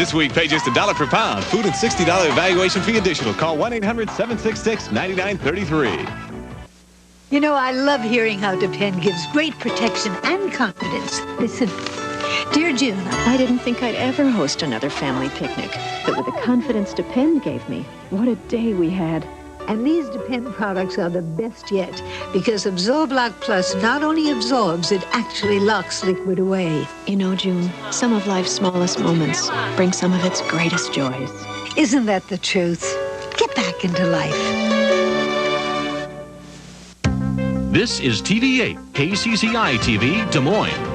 This week, pay just $1 per pound. Food and $60 evaluation fee additional. Call 1-800-766-9933. You know, I love hearing how Depend gives great protection and confidence. Listen, dear June, I didn't think I'd ever host another family picnic, but with the confidence Depend gave me, what a day we had. And these Depend products are the best yet, because Absorb Lock Plus not only absorbs, it actually locks liquid away. You know, June, some of life's smallest moments bring some of its greatest joys. Isn't that the truth? Get back into life. This is TV8, KCCI TV, Des Moines.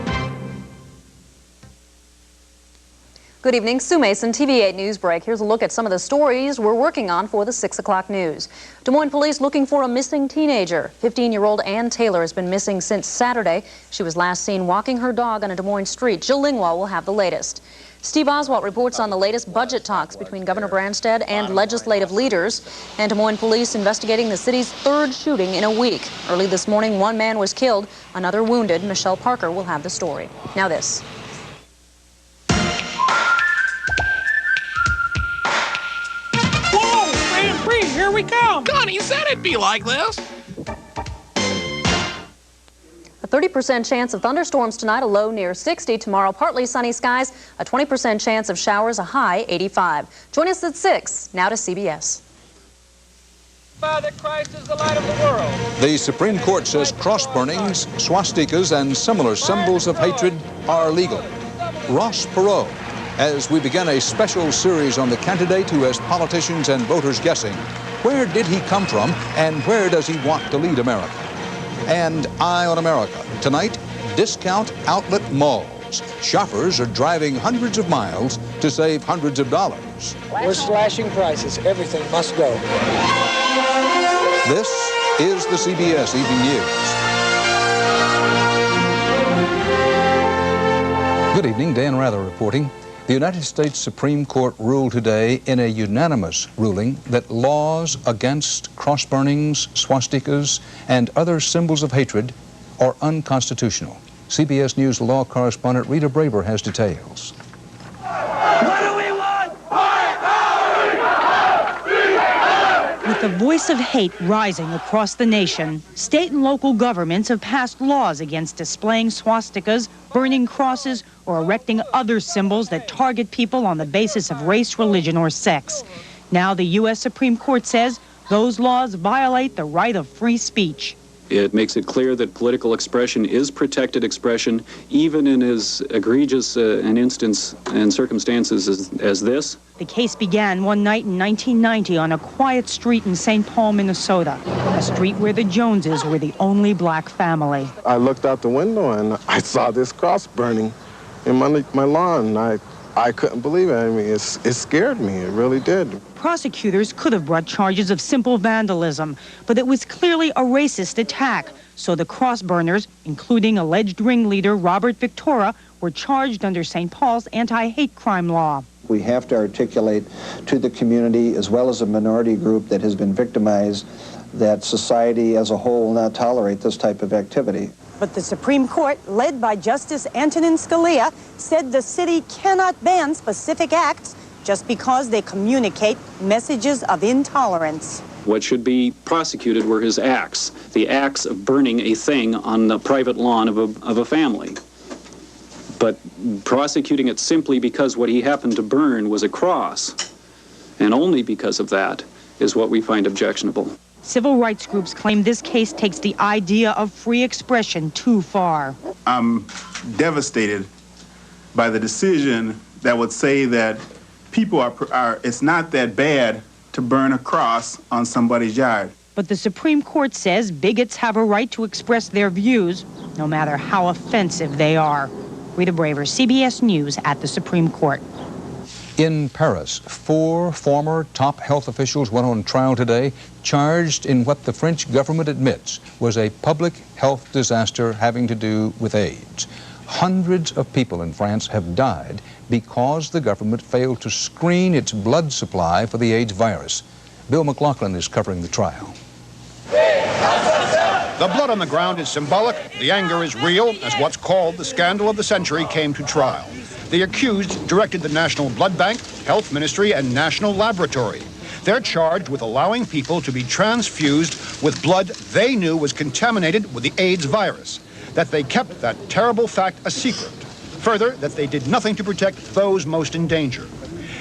Good evening, Sue Mason, TV8 News Break. Here's a look at some of the stories we're working on for the 6 o'clock news. Des Moines police looking for a missing teenager. 15-year-old Ann Taylor has been missing since Saturday. She was last seen walking her dog on a Des Moines street. Jill Lingwa will have the latest. Steve Oswalt reports on the latest budget talks between Governor Branstad and legislative leaders. And Des Moines police investigating the city's third shooting in a week. Early this morning, one man was killed, another wounded. Michelle Parker will have the story. Now this. Here we come. Connie said it'd be like this. A 30% chance of thunderstorms tonight, a low near 60. Tomorrow, partly sunny skies, a 20% chance of showers, a high 85. Join us at 6. Now to CBS. That Christ is the light of the world. The Supreme Court says cross burnings, swastikas, and similar symbols of hatred are legal. Ross Perot, as we begin a special series on the candidate who has politicians and voters guessing, where did he come from and where does he want to lead America? And Eye on America. Tonight, discount outlet malls. Shoppers are driving hundreds of miles to save hundreds of dollars. We're slashing prices. Everything must go. This is the CBS Evening News. Good evening, Dan Rather reporting. The United States Supreme Court ruled today in a unanimous ruling that laws against cross burnings, swastikas, and other symbols of hatred are unconstitutional. CBS News law correspondent Rita Braver has details. What do we want? With the voice of hate rising across the nation, state and local governments have passed laws against displaying swastikas, burning crosses, or erecting other symbols that target people on the basis of race, religion, or sex. Now the U.S. Supreme Court says those laws violate the right of free speech. It makes it clear that political expression is protected expression, even in as egregious an instance and circumstances as this. The case began one night in 1990 on a quiet street in St. Paul, Minnesota, a street where the Joneses were the only black family. I looked out the window and I saw this cross burning in my lawn. I couldn't believe it. I mean, it scared me. It really did. Prosecutors could have brought charges of simple vandalism, but it was clearly a racist attack. So the cross burners, including alleged ringleader Robert Victoria, were charged under St. Paul's anti-hate crime law. We have to articulate to the community, as well as a minority group that has been victimized, that society as a whole will not tolerate this type of activity. But the Supreme Court, led by Justice Antonin Scalia, said the city cannot ban specific acts just because they communicate messages of intolerance. What should be prosecuted were his acts, the acts of burning a thing on the private lawn of a family. But prosecuting it simply because what he happened to burn was a cross, and only because of that, is what we find objectionable. Civil rights groups claim this case takes the idea of free expression too far. I'm devastated by the decision that would say that people it's not that bad to burn a cross on somebody's yard. But the Supreme Court says bigots have a right to express their views, no matter how offensive they are. Rita Braver, CBS News at the Supreme Court. In Paris, 4 former top health officials went on trial today, charged in what the French government admits was a public health disaster having to do with AIDS. Hundreds of people in France have died because the government failed to screen its blood supply for the AIDS virus. Bill McLaughlin is covering the trial. The blood on the ground is symbolic. The anger is real as what's called the scandal of the century came to trial. The accused directed the National Blood Bank, Health Ministry, and National Laboratory. They're charged with allowing people to be transfused with blood they knew was contaminated with the AIDS virus, that they kept that terrible fact a secret. Further, that they did nothing to protect those most in danger,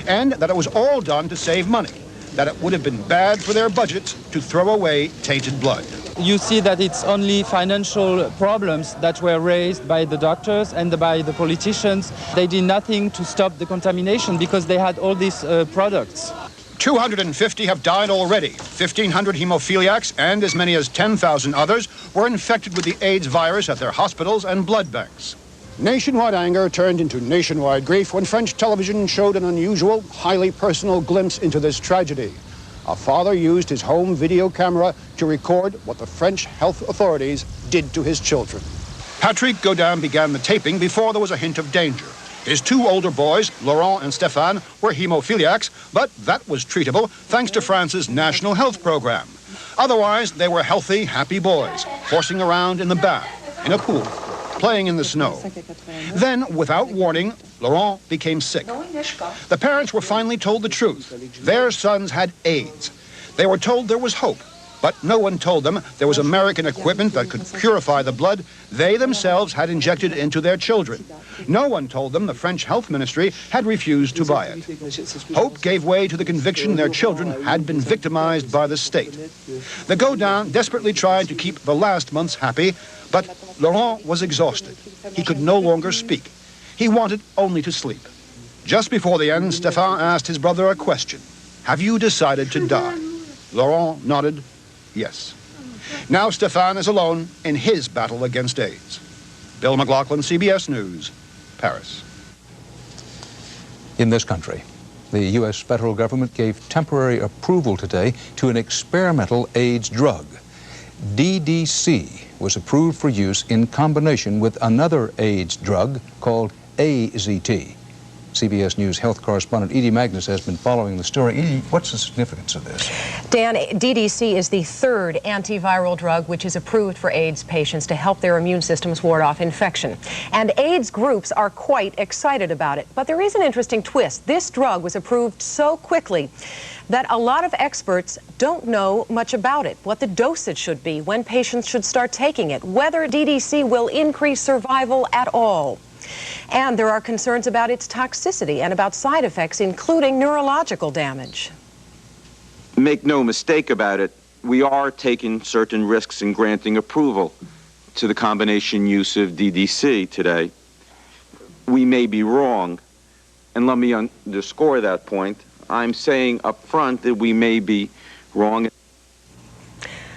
and that it was all done to save money, that it would have been bad for their budgets to throw away tainted blood. You see that it's only financial problems that were raised by the doctors and by the politicians. They did nothing to stop the contamination because they had all these products. 250 have died already. 1,500 hemophiliacs and as many as 10,000 others were infected with the AIDS virus at their hospitals and blood banks. Nationwide anger turned into nationwide grief when French television showed an unusual, highly personal glimpse into this tragedy. A father used his home video camera to record what the French health authorities did to his children. Patrick Godin began the taping before there was a hint of danger. His two older boys, Laurent and Stéphane, were hemophiliacs, but that was treatable thanks to France's national health program. Otherwise, they were healthy, happy boys, horsing around in the bath, in a pool, playing in the snow. Then, without warning, Laurent became sick. The parents were finally told the truth. Their sons had AIDS. They were told there was hope, but no one told them there was American equipment that could purify the blood they themselves had injected into their children. No one told them the French health ministry had refused to buy it. Hope gave way to the conviction their children had been victimized by the state. The Godin desperately tried to keep the last months happy, but Laurent was exhausted. He could no longer speak. He wanted only to sleep. Just before the end, Stéphane asked his brother a question. Have you decided to die? Laurent nodded, yes. Now Stéphane is alone in his battle against AIDS. Bill McLaughlin, CBS News, Paris. In this country, the U.S. federal government gave temporary approval today to an experimental AIDS drug. DDC was approved for use in combination with another AIDS drug called AZT. CBS News health correspondent Edie Magnus has been following the story. Edie, what's the significance of this? Dan, DDC is the third antiviral drug which is approved for AIDS patients to help their immune systems ward off infection. And AIDS groups are quite excited about it. But there is an interesting twist. This drug was approved so quickly that a lot of experts don't know much about it, what the dosage should be, when patients should start taking it, whether DDC will increase survival at all. And there are concerns about its toxicity and about side effects, including neurological damage. Make no mistake about it, we are taking certain risks in granting approval to the combination use of DDC today. We may be wrong, and let me underscore that point. I'm saying up front that we may be wrong.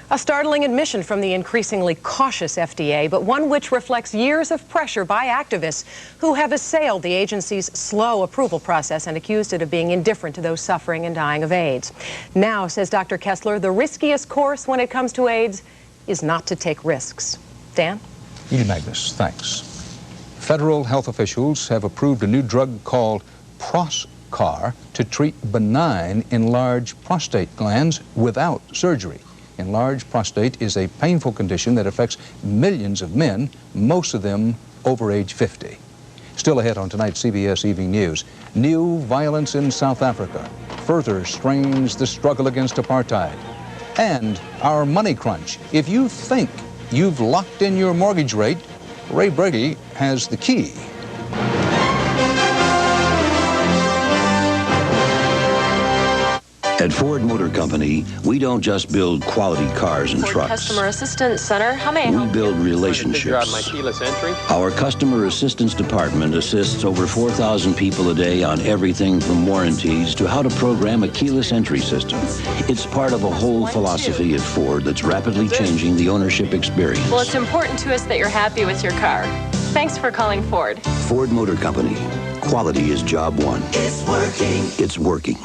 A startling admission from the increasingly cautious FDA, but one which reflects years of pressure by activists who have assailed the agency's slow approval process and accused it of being indifferent to those suffering and dying of AIDS. Now, says Dr. Kessler, the riskiest course when it comes to AIDS is not to take risks. Dan? Edie Magnus, thanks. Federal health officials have approved a new drug called Proscar to treat benign enlarged prostate glands without surgery. Enlarged prostate is a painful condition that affects millions of men, most of them over age 50. Still ahead on tonight's CBS Evening News, new violence in South Africa further strains the struggle against apartheid. And our money crunch. If you think you've locked in your mortgage rate, Ray Brady has the key. At Ford Motor Company, we don't just build quality cars and trucks. Customer Assistance Center, how may I help you? We build relationships. Our Customer Assistance Department assists over 4,000 people a day on everything from warranties to how to program a keyless entry system. It's part of a whole philosophy at Ford that's rapidly changing the ownership experience. Well, it's important to us that you're happy with your car. Thanks for calling Ford. Ford Motor Company. Quality is job one. It's working. It's working.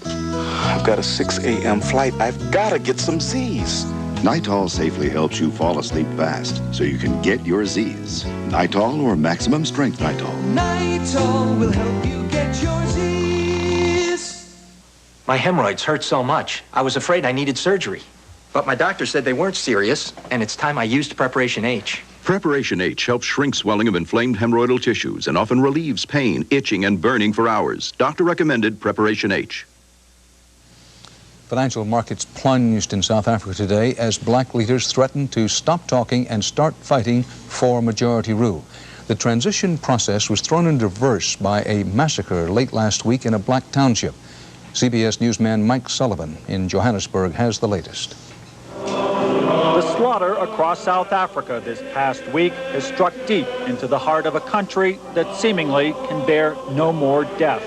I've got a 6 a.m. flight. I've got to get some Z's. Nytol safely helps you fall asleep fast so you can get your Z's. Nytol or maximum strength Nytol. Nytol will help you get your Z's. My hemorrhoids hurt so much, I was afraid I needed surgery. But my doctor said they weren't serious, and it's time I used Preparation H. Preparation H helps shrink swelling of inflamed hemorrhoidal tissues and often relieves pain, itching, and burning for hours. Doctor recommended Preparation H. Financial markets plunged in South Africa today as black leaders threatened to stop talking and start fighting for majority rule. The transition process was thrown into reverse by a massacre late last week in a black township. CBS newsman Mike Sullivan in Johannesburg has the latest. The slaughter across South Africa this past week has struck deep into the heart of a country that seemingly can bear no more death.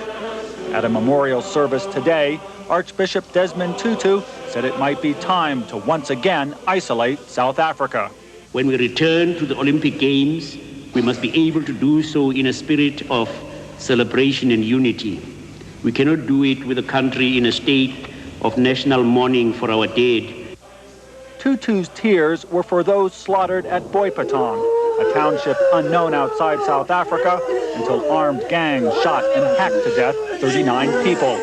At a memorial service today, Archbishop Desmond Tutu said it might be time to once again isolate South Africa. When we return to the Olympic Games, we must be able to do so in a spirit of celebration and unity. We cannot do it with a country in a state of national mourning for our dead. Tutu's tears were for those slaughtered at Boipatong, a township unknown outside South Africa until armed gangs shot and hacked to death 39 people.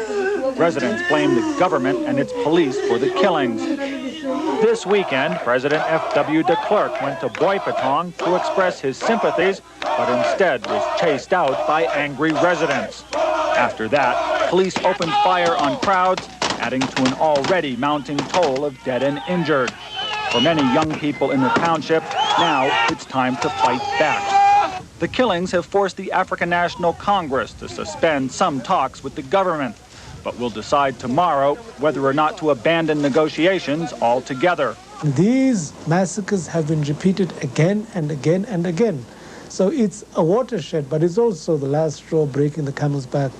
Residents blame the government and its police for the killings. This weekend, President F.W. de Klerk went to Boipatong to express his sympathies, but instead was chased out by angry residents. After that, police opened fire on crowds, adding to an already mounting toll of dead and injured. For many young people in the township, now it's time to fight back. The killings have forced the African National Congress to suspend some talks with the government, but will decide tomorrow whether or not to abandon negotiations altogether. These massacres have been repeated again and again and again. So it's a watershed, but it's also the last straw breaking the camel's back.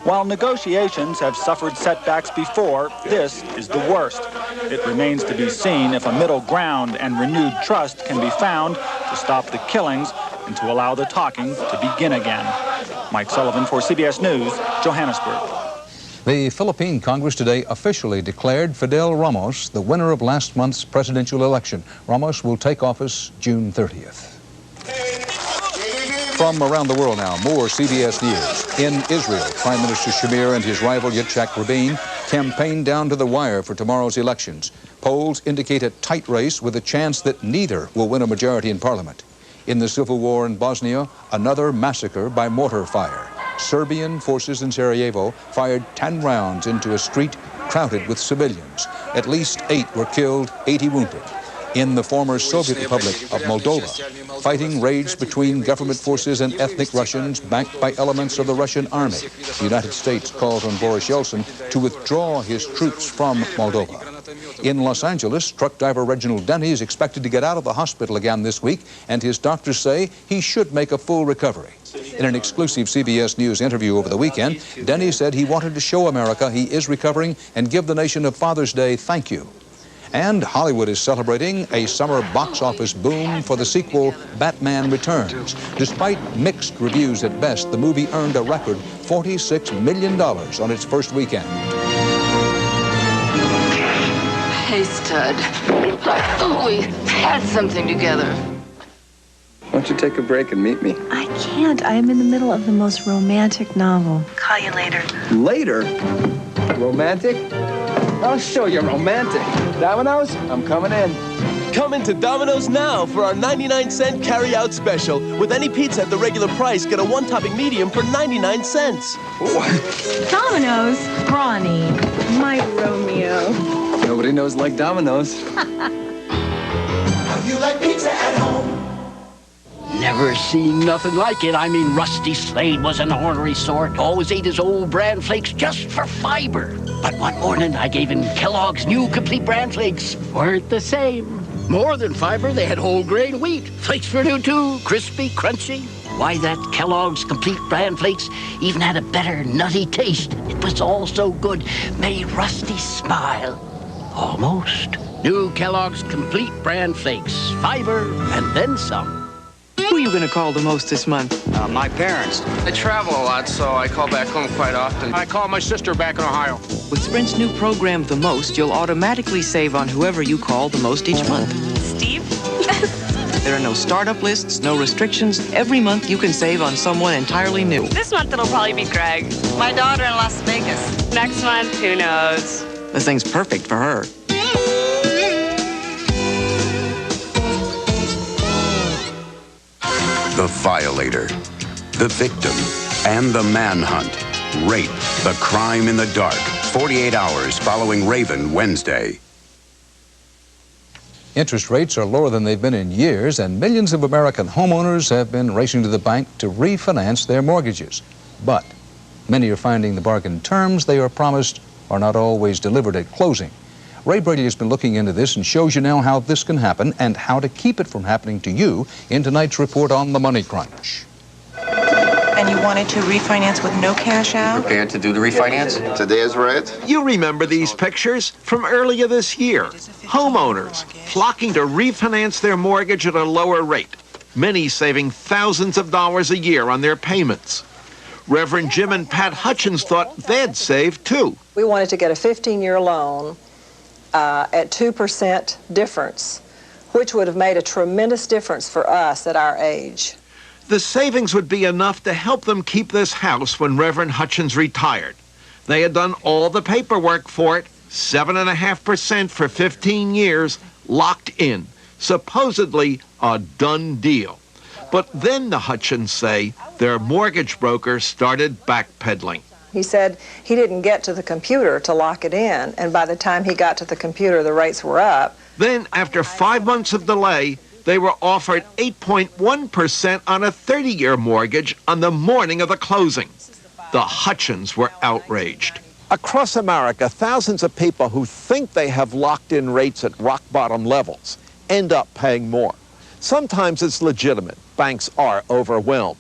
While negotiations have suffered setbacks before, this is the worst. It remains to be seen if a middle ground and renewed trust can be found to stop the killings and to allow the talking to begin again. Mike Sullivan for CBS News, Johannesburg. The Philippine Congress today officially declared Fidel Ramos the winner of last month's presidential election. Ramos will take office June 30th. From around the world now, more CBS News. In Israel, Prime Minister Shamir and his rival Yitzhak Rabin campaigned down to the wire for tomorrow's elections. Polls indicate a tight race with a chance that neither will win a majority in parliament. In the civil war in Bosnia, another massacre by mortar fire. Serbian forces in Sarajevo fired 10 rounds into a street crowded with civilians. At least 8 were killed, 80 wounded. In the former Soviet Republic of Moldova, fighting raged between government forces and ethnic Russians backed by elements of the Russian army. The United States calls on Boris Yeltsin to withdraw his troops from Moldova. In Los Angeles, truck driver Reginald Denny is expected to get out of the hospital again this week, and his doctors say he should make a full recovery. In an exclusive CBS News interview over the weekend, Denny said he wanted to show America he is recovering and give the nation a Father's Day thank you. And Hollywood is celebrating a summer box office boom for the sequel Batman Returns. Despite mixed reviews at best, the movie earned a record $46 million on its first weekend. Hey, stud. I thought we had something together. Why don't you take a break and meet me? I can't. I am in the middle of the most romantic novel. Call you later. Later? Romantic? I'll show you romantic. Domino's, I'm coming in. Come into Domino's now for our 99-cent carry-out special. With any pizza at the regular price, get a one-topping medium for 99 cents. Domino's? Ronnie, my Romeo. Nobody knows like Domino's. You like pizza at home? Never seen nothing like it. I mean, Rusty Slade was an ornery sort. Always ate his old Bran Flakes just for fiber. But one morning, I gave him Kellogg's new complete Bran Flakes. Weren't the same. More than fiber, they had whole grain wheat. Flakes were new too, crispy, crunchy. Why, that Kellogg's complete Bran Flakes even had a better nutty taste. It was all so good, made Rusty smile. Almost. New Kellogg's complete Bran Flakes. Fiber and then some. Who are you going to call the most this month? My parents. I travel a lot, so I call back home quite often. I call my sister back in Ohio. With Sprint's new program, The Most, you'll automatically save on whoever you call the most each month. Steve? There are no startup lists, no restrictions. Every month you can save on someone entirely new. This month it'll probably be Greg. My daughter in Las Vegas. Next month, who knows? This thing's perfect for her. the violator, the victim, and the manhunt. Rape, the crime in the dark. 48 hours following Raven Wednesday. Interest rates are lower than they've been in years, and millions of American homeowners have been racing to the bank to refinance their mortgages. But many are finding the bargain terms they are promised are not always delivered at closing. Ray Brady has been looking into this and shows you now how this can happen and how to keep it from happening to you in tonight's report on the Money Crunch. And you wanted to refinance with no cash out? Prepared to do the refinance? Today is red. You remember these pictures from earlier this year. Homeowners flocking to refinance their mortgage at a lower rate, many saving thousands of dollars a year on their payments. Reverend Jim and Pat Hutchins thought they'd save too. We wanted to get a 15-year loan at 2% difference, which would have made a tremendous difference for us at our age. The savings would be enough to help them keep this house when Reverend Hutchins retired. They had done all the paperwork for it, 7.5% for 15 years, locked in, supposedly a done deal. But then the Hutchins say their mortgage broker started backpedaling. He said he didn't get to the computer to lock it in, and by the time he got to the computer, the rates were up. Then, after 5 months of delay, they were offered 8.1% on a 30-year mortgage on the morning of the closing. The Hutchins were outraged. Across America, thousands of people who think they have locked-in rates at rock-bottom levels end up paying more. Sometimes it's legitimate. Banks are overwhelmed.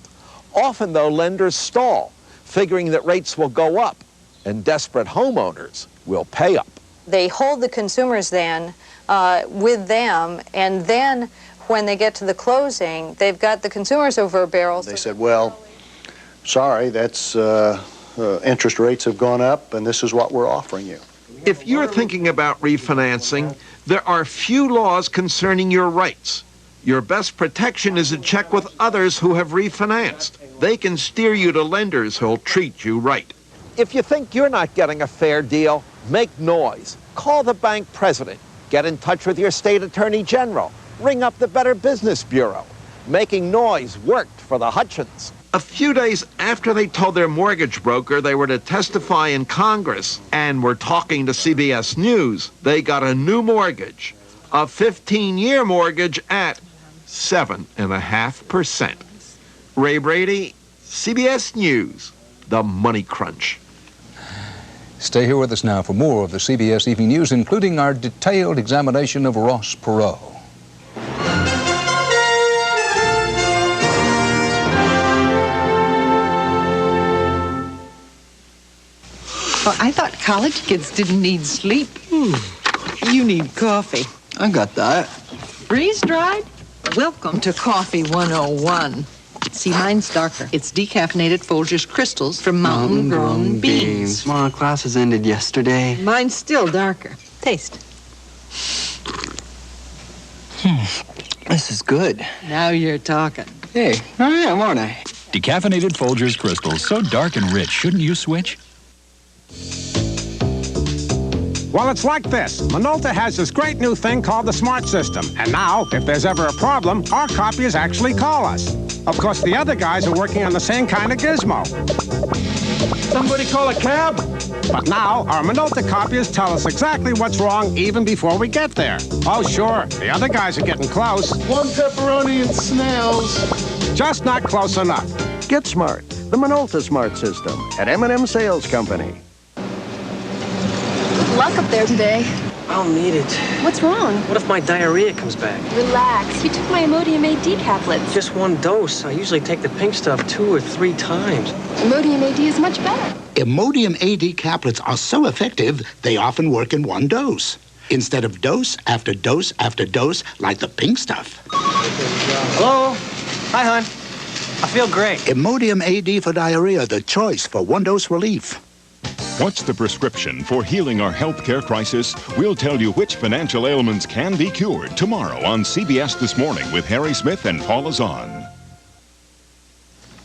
Often, though, lenders stall, figuring that rates will go up, and desperate homeowners will pay up. They hold the consumers then with them, and then when they get to the closing, they've got the consumers over barrels. They said, well, sorry, that's interest rates have gone up, and this is what we're offering you. If you're thinking about refinancing, there are few laws concerning your rights. Your best protection is to check with others who have refinanced. They can steer you to lenders who'll treat you right. If you think you're not getting a fair deal, make noise. Call the bank president. Get in touch with your state attorney general. Ring up the Better Business Bureau. Making noise worked for the Hutchins. A few days after they told their mortgage broker they were to testify in Congress and were talking to CBS News, they got a new mortgage, a 15-year mortgage at 7.5%. Ray Brady, CBS News, The Money Crunch. Stay here with us now for more of the CBS Evening News, including our detailed examination of Ross Perot. Well, I thought college kids didn't need sleep. You need coffee. I got that. Freeze-dried? Welcome to Coffee 101. See, mine's darker. It's decaffeinated Folgers crystals from mountain-grown beans. Well, classes ended yesterday. Mine's still darker. Taste. This is good. Now you're talking. Hey, I am, aren't I? Decaffeinated Folgers crystals, so dark and rich. Shouldn't you switch? Well, it's like this. Minolta has this great new thing called the Smart System. And now, if there's ever a problem, our copiers actually call us. Of course, the other guys are working on the same kind of gizmo. Somebody call a cab? But now, our Minolta copiers tell us exactly what's wrong even before we get there. Oh, sure, the other guys are getting close. One pepperoni and snails. Just not close enough. Get smart. The Minolta Smart System at M&M Sales Company. Good luck up there today. I'll need it. What's wrong? What if my diarrhea comes back? Relax. You took my Imodium AD caplets. Just one dose. I usually take the pink stuff 2 or 3 times. Imodium AD is much better. Imodium AD caplets are so effective, they often work in one dose, instead of dose after dose after dose, like the pink stuff. Hello? Hi, hon. I feel great. Imodium AD for diarrhea, the choice for one-dose relief. What's the prescription for healing our healthcare crisis? We'll tell you which financial ailments can be cured tomorrow on CBS This Morning with Harry Smith and Paula Zahn.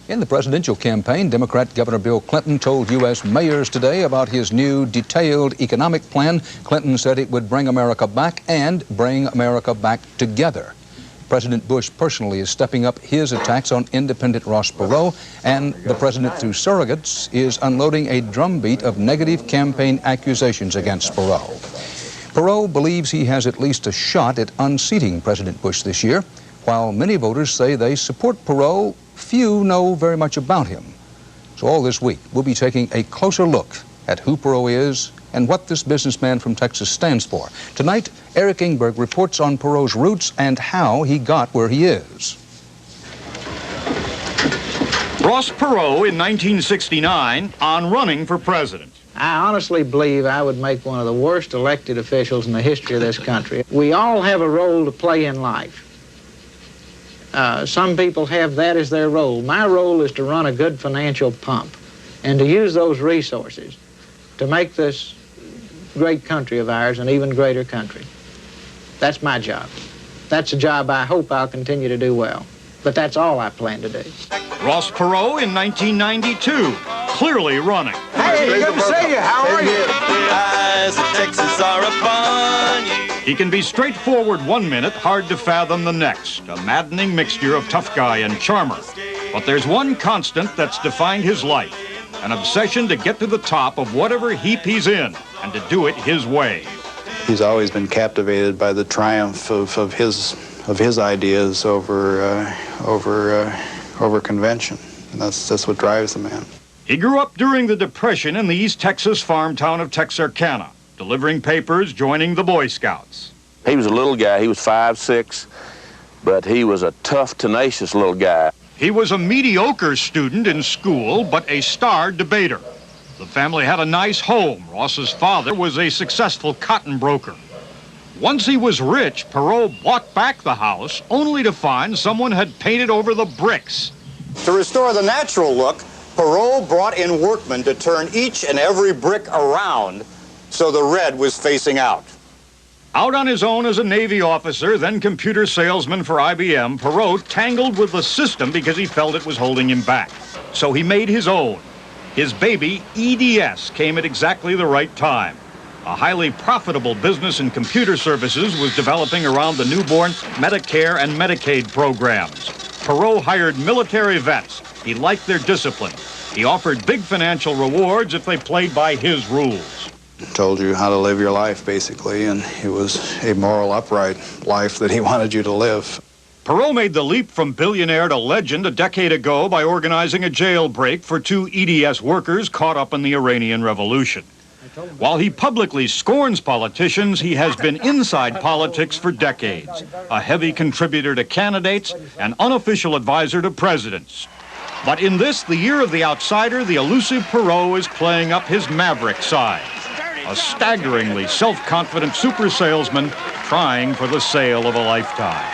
In the presidential campaign, Democrat Governor Bill Clinton told U.S. mayors today about his new detailed economic plan. Clinton said it would bring America back and bring America back together. President Bush personally is stepping up his attacks on independent Ross Perot, and the president, through surrogates, is unloading a drumbeat of negative campaign accusations against Perot. Perot believes he has at least a shot at unseating President Bush this year. While many voters say they support Perot, few know very much about him. So all this week, we'll be taking a closer look at who Perot is and what this businessman from Texas stands for. Tonight, Eric Ingberg reports on Perot's roots and how he got where he is. Ross Perot in 1969 on running for president. I honestly believe I would make one of the worst elected officials in the history of this country. We all have a role to play in life. Some people have that as their role. My role is to run a good financial pump and to use those resources to make this great country of ours an even greater country. That's my job. That's a job I hope I'll continue to do well. But that's all I plan to do. Ross Perot in 1992, clearly running. Hey, good to see you. How are you? Eyes of Texas are upon you. He can be straightforward one minute, hard to fathom the next. A maddening mixture of tough guy and charmer. But there's one constant that's defined his life. An obsession to get to the top of whatever heap he's in, and to do it his way. He's always been captivated by the triumph of his ideas over convention, and that's what drives the man. He grew up during the Depression in the East Texas farm town of Texarkana, delivering papers, joining the Boy Scouts. He was a little guy. He was 5'6", but he was a tough, tenacious little guy. He was a mediocre student in school, but a star debater. The family had a nice home. Ross's father was a successful cotton broker. Once he was rich, Perot bought back the house, only to find someone had painted over the bricks. To restore the natural look, Perot brought in workmen to turn each and every brick around so the red was facing out. Out on his own as a Navy officer, then computer salesman for IBM, Perot tangled with the system because he felt it was holding him back. So he made his own. His baby, EDS, came at exactly the right time. A highly profitable business in computer services was developing around the newborn Medicare and Medicaid programs. Perot hired military vets. He liked their discipline. He offered big financial rewards if they played by his rules. Told you how to live your life, basically, and it was a moral, upright life that he wanted you to live. Perot made the leap from billionaire to legend a decade ago by organizing a jailbreak for 2 EDS workers caught up in the Iranian Revolution. While he publicly scorns politicians, he has been inside politics for decades, a heavy contributor to candidates, an unofficial advisor to presidents. But in this, the year of the outsider, the elusive Perot is playing up his maverick side. A staggeringly self-confident super salesman trying for the sale of a lifetime.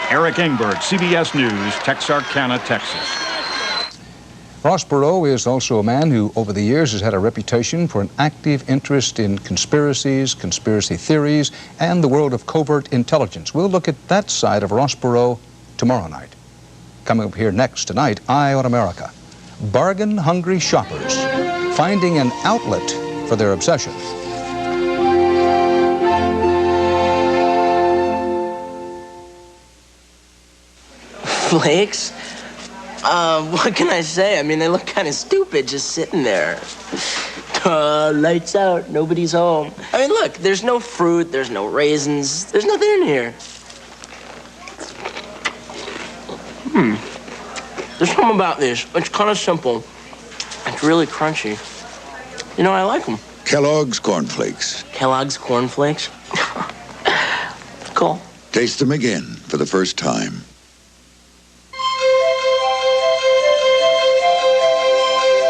Eric Ingberg, CBS News, Texarkana, Texas. Ross Perot is also a man who, over the years, has had a reputation for an active interest in conspiracies, conspiracy theories, and the world of covert intelligence. We'll look at that side of Ross Perot tomorrow night. Coming up here next tonight, Eye on America. Bargain-hungry shoppers finding an outlet for their obsession. Flakes? What can I say? I mean, they look kind of stupid just sitting there. Lights out, nobody's home. I mean, look, there's no fruit, there's no raisins, there's nothing in here. There's something about this. It's kind of simple. It's really crunchy. You know, I like them. Kellogg's Cornflakes. Kellogg's Cornflakes? Cool. Taste them again for the first time.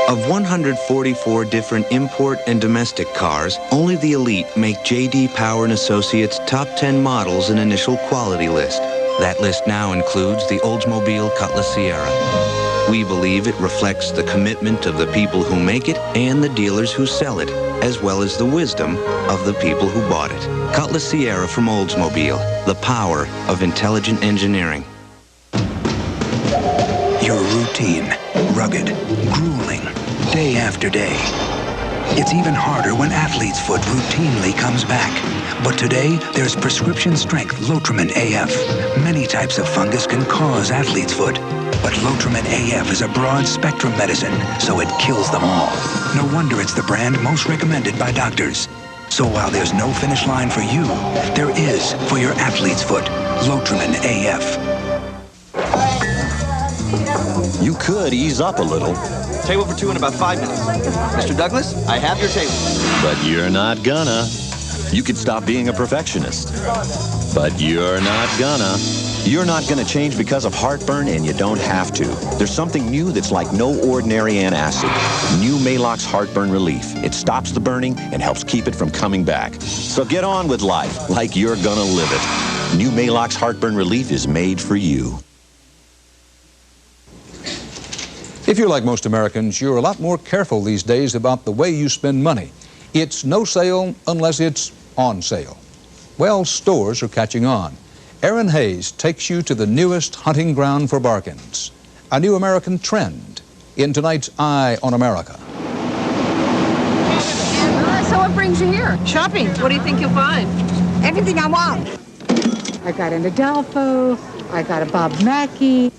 Of 144 different import and domestic cars, only the elite make J.D. Power & Associates' top 10 models an initial quality list. That list now includes the Oldsmobile Cutlass Sierra. We believe it reflects the commitment of the people who make it and the dealers who sell it, as well as the wisdom of the people who bought it. Cutlass Sierra from Oldsmobile, the power of intelligent engineering. Your routine, rugged, grueling, day after day. It's even harder when athlete's foot routinely comes back. But today, there's prescription strength Lotrimin AF. Many types of fungus can cause athlete's foot. But Lotrimin AF is a broad spectrum medicine, so it kills them all. No wonder it's the brand most recommended by doctors. So while there's no finish line for you, there is for your athlete's foot. Lotrimin AF. You could ease up a little. Table for two in about 5 minutes. Mr. Douglas, I have your table. But you're not gonna. You could stop being a perfectionist. But you're not gonna. You're not gonna change because of heartburn, and you don't have to. There's something new that's like no ordinary antacid. New Maalox Heartburn Relief. It stops the burning and helps keep it from coming back. So get on with life like you're gonna live it. New Maalox Heartburn Relief is made for you. If you're like most Americans, you're a lot more careful these days about the way you spend money. It's no sale unless it's on sale. Well, stores are catching on. Aaron Hayes takes you to the newest hunting ground for bargains. A new American trend in tonight's Eye on America. So what brings you here? Shopping. What do you think you'll find? Everything I want. I got an Adolfo. I got a Bob Mackie.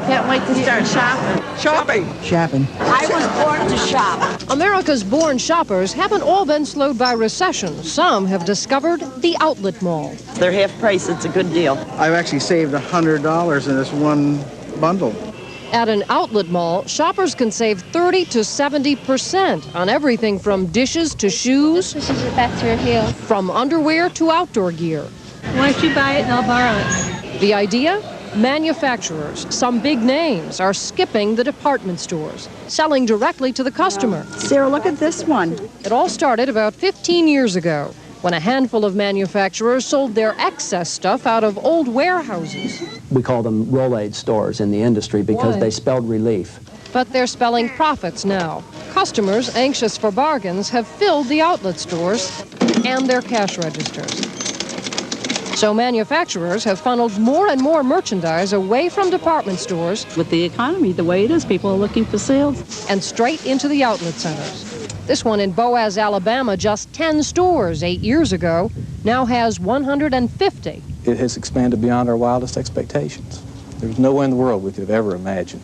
Can't wait to start shopping. Shopping. I was born to shop. America's born shoppers haven't all been slowed by recession. Some have discovered the outlet mall. They're half price. It's a good deal. I've actually saved $100 in this one bundle. At an outlet mall, shoppers can save 30 to 70% on everything from dishes to shoes, Back to your heel. from underwear to outdoor gear. Why don't you buy it and I'll borrow it? The idea? Manufacturers, some big names, are skipping the department stores, selling directly to the customer. Sarah, look at this one. It all started about 15 years ago, when a handful of manufacturers sold their excess stuff out of old warehouses. We call them roll-aid stores in the industry because Why? they spelled relief. But they're spelling profits now. Customers anxious for bargains have filled the outlet stores and their cash registers. So manufacturers have funneled more and more merchandise away from department stores. With the economy the way it is, people are looking for sales. And straight into the outlet centers. This one in Boaz, Alabama, just 10 stores 8 years ago, now has 150. It has expanded beyond our wildest expectations. There's nowhere in the world we could have ever imagined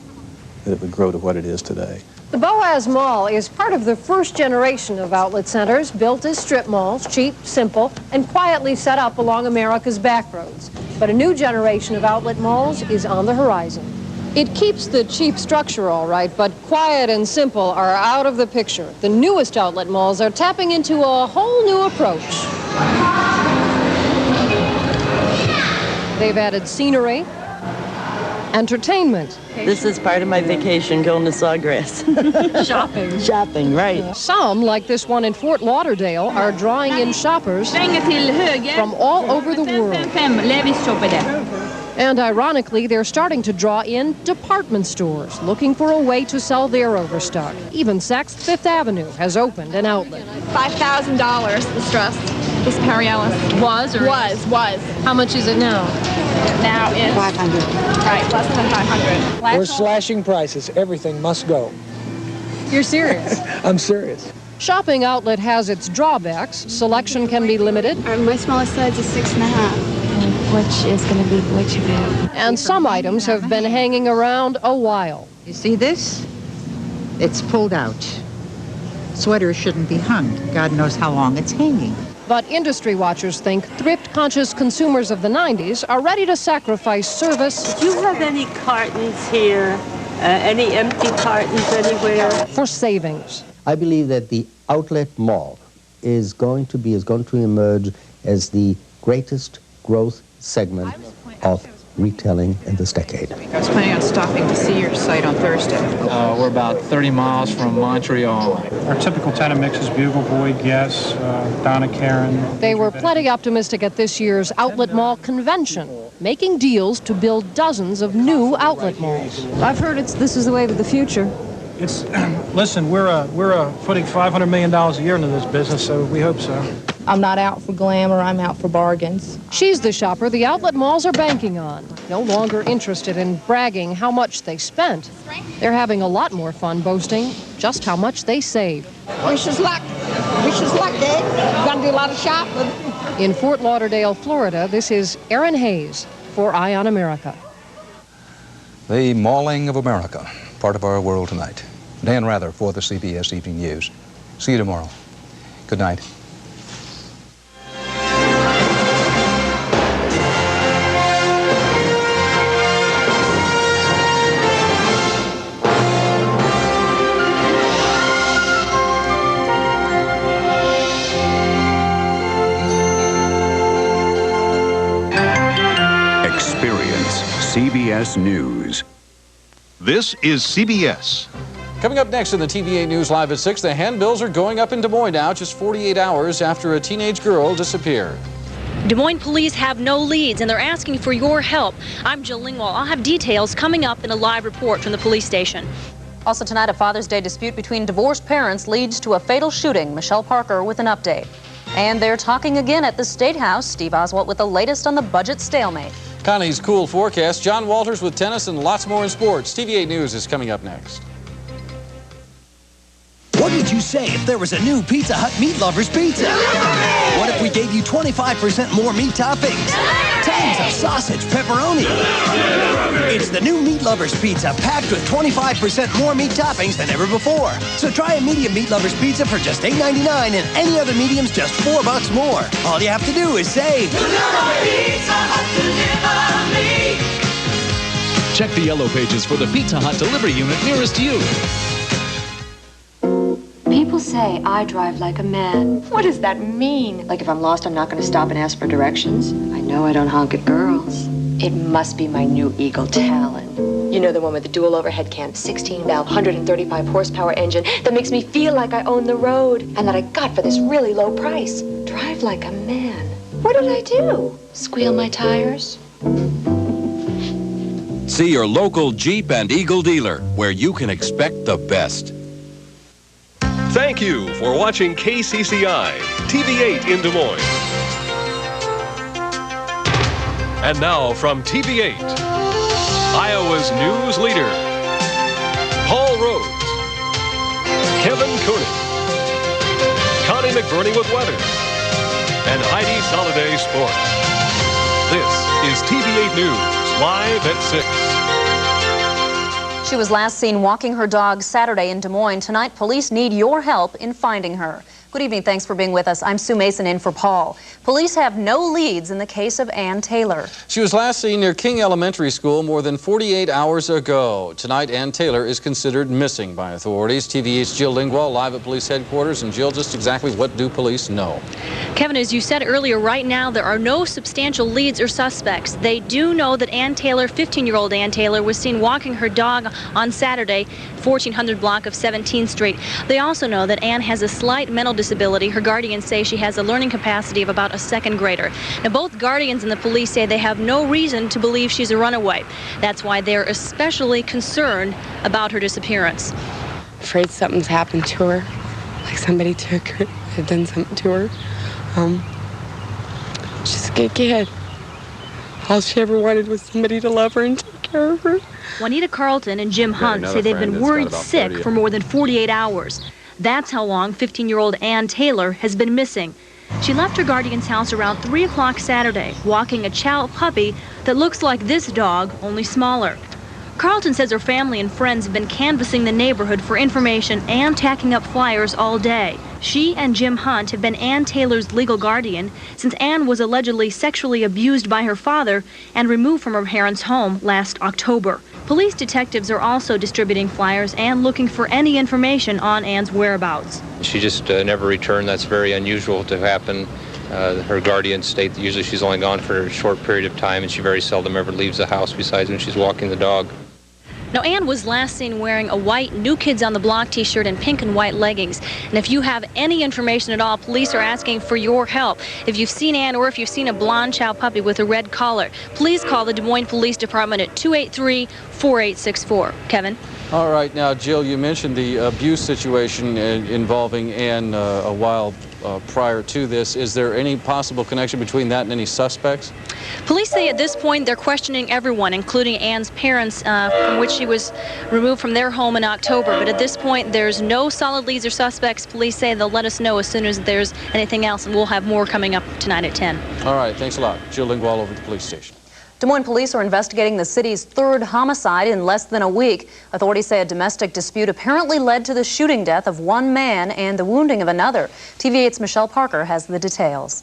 that it would grow to what it is today. The Boaz Mall is part of the first generation of outlet centers built as strip malls, cheap, simple, and quietly set up along America's back roads. But a new generation of outlet malls is on the horizon. It keeps the cheap structure all right, but quiet and simple are out of the picture. The newest outlet malls are tapping into a whole new approach. They've added scenery, entertainment. This is part of my vacation, going to Sawgrass. Shopping. Shopping, right. Some, like this one in Fort Lauderdale, are drawing in shoppers from all over the world. And ironically, they're starting to draw in department stores, looking for a way to sell their overstock. Even Saks Fifth Avenue has opened an outlet. $5,000, this dress, this Perialis. Was? How much is it now? Now it's 500. Right, less than 500. We're slashing prices. Everything must go. You're serious? I'm serious. Shopping outlet has its drawbacks. Selection can be limited. My smallest size is 6.5. Which is going to be way too big. And some items have been hanging around a while. You see this? It's pulled out. Sweaters shouldn't be hung. God knows how long it's hanging. But industry watchers think thrift-conscious consumers of the 90s are ready to sacrifice service. Do you have any cartons here? Any empty cartons anywhere? For savings. I believe that the outlet mall is going to emerge as the greatest growth segment of retailing in this decade. I was planning on stopping to see your site on Thursday. We're about 30 miles from Montreal. Our typical tenant mix is Bugle Boy, Guess, Donna Karen. They were plenty optimistic at this year's Outlet Mall convention, making deals to build dozens of new outlet malls. I've heard this is the way of the future. Listen, we're putting $500 million a year into this business, so we hope so. I'm not out for glamour, I'm out for bargains. She's the shopper the outlet malls are banking on. No longer interested in bragging how much they spent. They're having a lot more fun boasting just how much they saved. Wish us luck. Wish us luck, eh? Gonna do a lot of shopping. In Fort Lauderdale, Florida, this is Erin Hayes for Eye on America. The mauling of America, part of our world tonight. Dan Rather for the CBS Evening News. See you tomorrow. Good night. CBS News. This is CBS. Coming up next in the TVA News Live at 6, the handbills are going up in Des Moines now, just 48 hours after a teenage girl disappeared. Des Moines police have no leads, and they're asking for your help. I'm Jill Lingwall. I'll have details coming up in a live report from the police station. Also tonight, a Father's Day dispute between divorced parents leads to a fatal shooting. Michelle Parker with an update. And they're talking again at the State House. Steve Oswalt with the latest on the budget stalemate. Connie's cool forecast, John Walters with tennis, and lots more in sports. TVA News is coming up next. What would you say if there was a new Pizza Hut Meat Lovers Pizza? What if we gave you 25% more meat toppings? Tons of sausage, pepperoni. It's the new Meat Lovers Pizza, packed with 25% more meat toppings than ever before. So try a medium Meat Lovers Pizza for just $8.99 and any other medium's just $4 more. All you have to do is say, "Deliver Pizza Hut, deliver me." Check the yellow pages for the Pizza Hut delivery unit nearest you. People say I drive like a man. What does that mean? Like if I'm lost, I'm not going to stop and ask for directions? I know I don't honk at girls. It must be my new Eagle Talon. You know, the one with the dual overhead can, 16-valve, 135 horsepower engine that makes me feel like I own the road and that I got for this really low price. Drive like a man. What did I do? Squeal my tires? See your local Jeep and Eagle dealer, where you can expect the best. Thank you for watching KCCI, TV8 in Des Moines. And now from TV8, Iowa's news leader, Paul Rhodes, Kevin Koenig, Connie McBurney with weather, and Heidi Soliday sports. This is TV8 News, live at 6. She was last seen walking her dog Saturday in Des Moines. Tonight, police need your help in finding her. Good evening. Thanks for being with us. I'm Sue Mason in for Paul. Police have no leads in the case of Ann Taylor. She was last seen near King Elementary School more than 48 hours ago. Tonight, Ann Taylor is considered missing by authorities. TVA's Jill Lingwall live at police headquarters. And Jill, just exactly what do police know? Kevin, as you said earlier, right now there are no substantial leads or suspects. They do know that Ann Taylor, 15-year-old Ann Taylor, was seen walking her dog on Saturday, 1400 block of 17th Street. They also know that Ann has a slight mental disability. Her guardians say she has a learning capacity of about a second grader. Now, both guardians and the police say they have no reason to believe she's a runaway. That's why they're especially concerned about her disappearance. Afraid something's happened to her, like somebody took her, had done something to her. She's a good kid. All she ever wanted was somebody to love her and take care of her. Juanita Carlton and Jim Hunt say they've been worried sick for more than 48 hours. That's how long 15-year-old Ann Taylor has been missing. She left her guardian's house around 3 o'clock Saturday, walking a chow puppy that looks like this dog, only smaller. Carlton says her family and friends have been canvassing the neighborhood for information and tacking up flyers all day. She and Jim Hunt have been Ann Taylor's legal guardian since Ann was allegedly sexually abused by her father and removed from her parents' home last October. Police detectives are also distributing flyers and looking for any information on Ann's whereabouts. She just never returned. That's very unusual to happen. Her guardians state that usually she's only gone for a short period of time and she very seldom ever leaves the house besides when she's walking the dog. Now, Ann was last seen wearing a white New Kids on the Block t-shirt and pink and white leggings. And if you have any information at all, police are asking for your help. If you've seen Ann or if you've seen a blonde chow puppy with a red collar, please call the Des Moines Police Department at 283-4864. Kevin? All right, now, Jill, you mentioned the abuse situation involving Ann a while prior to this. Is there any possible connection between that and any suspects? Police say at this point they're questioning everyone, including Ann's parents, from which she was removed from their home in October. But at this point, there's no solid leads or suspects. Police say they'll let us know as soon as there's anything else, and we'll have more coming up tonight at 10. All right, thanks a lot. Jill Lingual over at the police station. Des Moines police are investigating the city's third homicide in less than a week. Authorities say a domestic dispute apparently led to the shooting death of one man and the wounding of another. TV8's Michelle Parker has the details.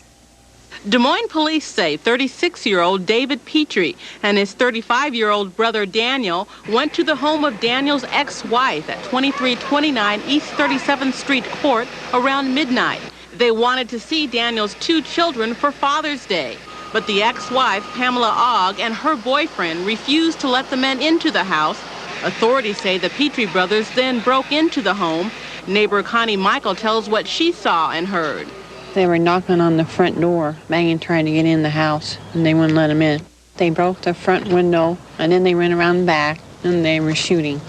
Des Moines police say 36-year-old David Petrie and his 35-year-old brother Daniel went to the home of Daniel's ex-wife at 2329 East 37th Street Court around midnight. They wanted to see Daniel's two children for Father's Day. But the ex-wife, Pamela Ogg, and her boyfriend refused to let the men into the house. Authorities say the Petrie brothers then broke into the home. Neighbor Connie Michael tells what she saw and heard. They were knocking on the front door, banging, trying to get in the house, and they wouldn't let them in. They broke the front window, and then they ran around the back, and they were shooting.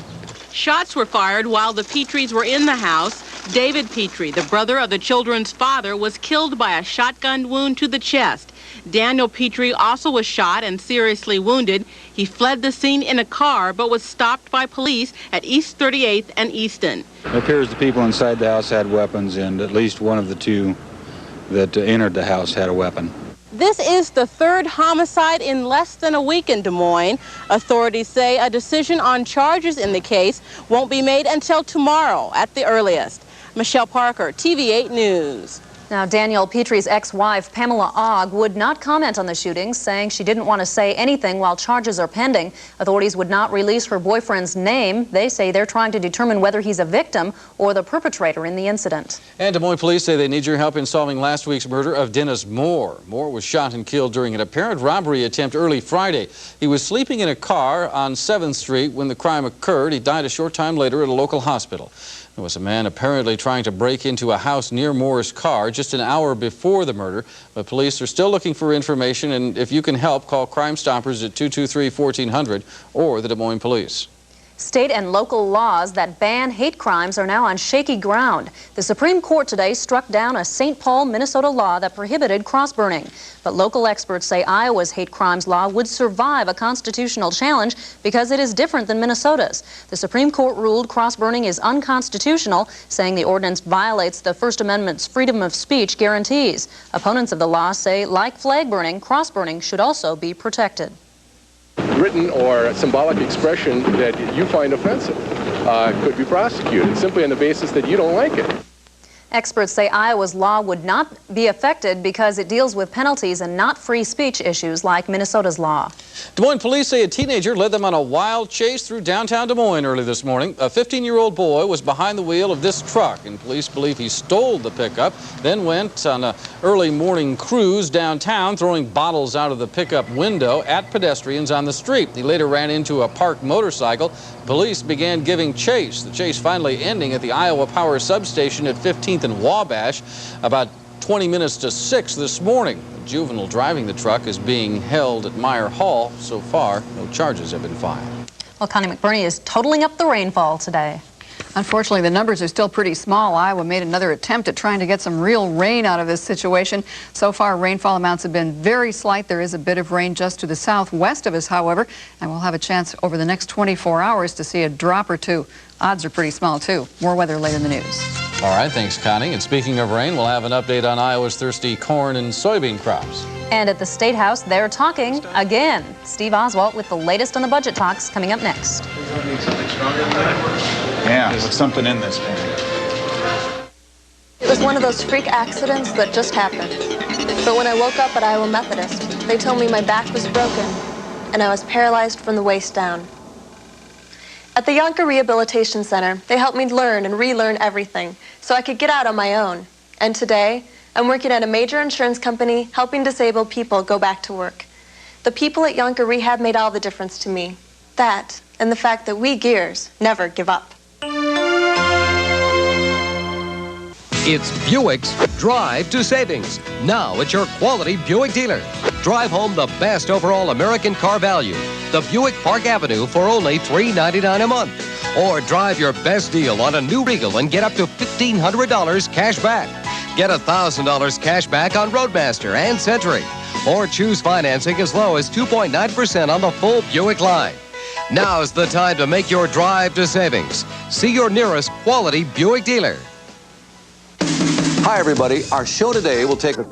Shots were fired while the Petries were in the house. David Petrie, the brother of the children's father, was killed by a shotgun wound to the chest. Daniel Petrie also was shot and seriously wounded. He fled the scene in a car, but was stopped by police at East 38th and Easton. It appears the people inside the house had weapons, and at least one of the two that entered the house had a weapon. This is the third homicide in less than a week in Des Moines. Authorities say a decision on charges in the case won't be made until tomorrow at the earliest. Michelle Parker, TV8 News. Now, Daniel Petrie's ex-wife, Pamela Ogg, would not comment on the shootings, saying she didn't want to say anything while charges are pending. Authorities would not release her boyfriend's name. They say they're trying to determine whether he's a victim or the perpetrator in the incident. And Des Moines police say they need your help in solving last week's murder of Dennis Moore. Moore was shot and killed during an apparent robbery attempt early Friday. He was sleeping in a car on 7th Street when the crime occurred. He died a short time later at a local hospital. There was a man apparently trying to break into a house near Moore's car just an hour before the murder, but police are still looking for information, and if you can help, call Crime Stoppers at 223-1400 or the Des Moines Police. State and local laws that ban hate crimes are now on shaky ground. The Supreme Court today struck down a St. Paul, Minnesota law that prohibited cross-burning. But local experts say Iowa's hate crimes law would survive a constitutional challenge because it is different than Minnesota's. The Supreme Court ruled cross-burning is unconstitutional, saying the ordinance violates the First Amendment's freedom of speech guarantees. Opponents of the law say, like flag burning, cross-burning should also be protected. Written or symbolic expression that you find offensive could be prosecuted simply on the basis that you don't like it. Experts say Iowa's law would not be affected because it deals with penalties and not free speech issues like Minnesota's law. Des Moines police say a teenager led them on a wild chase through downtown Des Moines early this morning. A 15-year-old boy was behind the wheel of this truck, and police believe he stole the pickup, then went on an early morning cruise downtown, throwing bottles out of the pickup window at pedestrians on the street. He later ran into a parked motorcycle. Police began giving chase, the chase finally ending at the Iowa Power substation at 15th and Wabash about 20 minutes to 6 this morning. The juvenile driving the truck is being held at Meyer Hall. So far, no charges have been filed. Well, Connie McBurney is totaling up the rainfall today. Unfortunately, the numbers are still pretty small. Iowa made another attempt at trying to get some real rain out of this situation. So far, rainfall amounts have been very slight. There is a bit of rain just to the southwest of us, however, and we'll have a chance over the next 24 hours to see a drop or two. Odds are pretty small, too. More weather later in the news. All right, thanks, Connie. And speaking of rain, we'll have an update on Iowa's thirsty corn and soybean crops. And at the State House, they're talking again. Steve Oswalt with the latest on the budget talks coming up next. Yeah, there's something in this. It was one of those freak accidents that just happened. But when I woke up at Iowa Methodist, they told me my back was broken and I was paralyzed from the waist down. At the Yonker Rehabilitation Center, they helped me learn and relearn everything so I could get out on my own. And today, I'm working at a major insurance company helping disabled people go back to work. The people at Yonker Rehab made all the difference to me. That, and the fact that we Gears never give up. It's Buick's Drive to Savings. Now at your quality Buick dealer. Drive home the best overall American car value. The Buick Park Avenue for only $399 a month. Or drive your best deal on a new Regal and get up to $1,500 cash back. Get $1,000 cash back on Roadmaster and Century. Or choose financing as low as 2.9% on the full Buick line. Now's the time to make your drive to savings. See your nearest quality Buick dealer. Hi, everybody. Our show today will take a...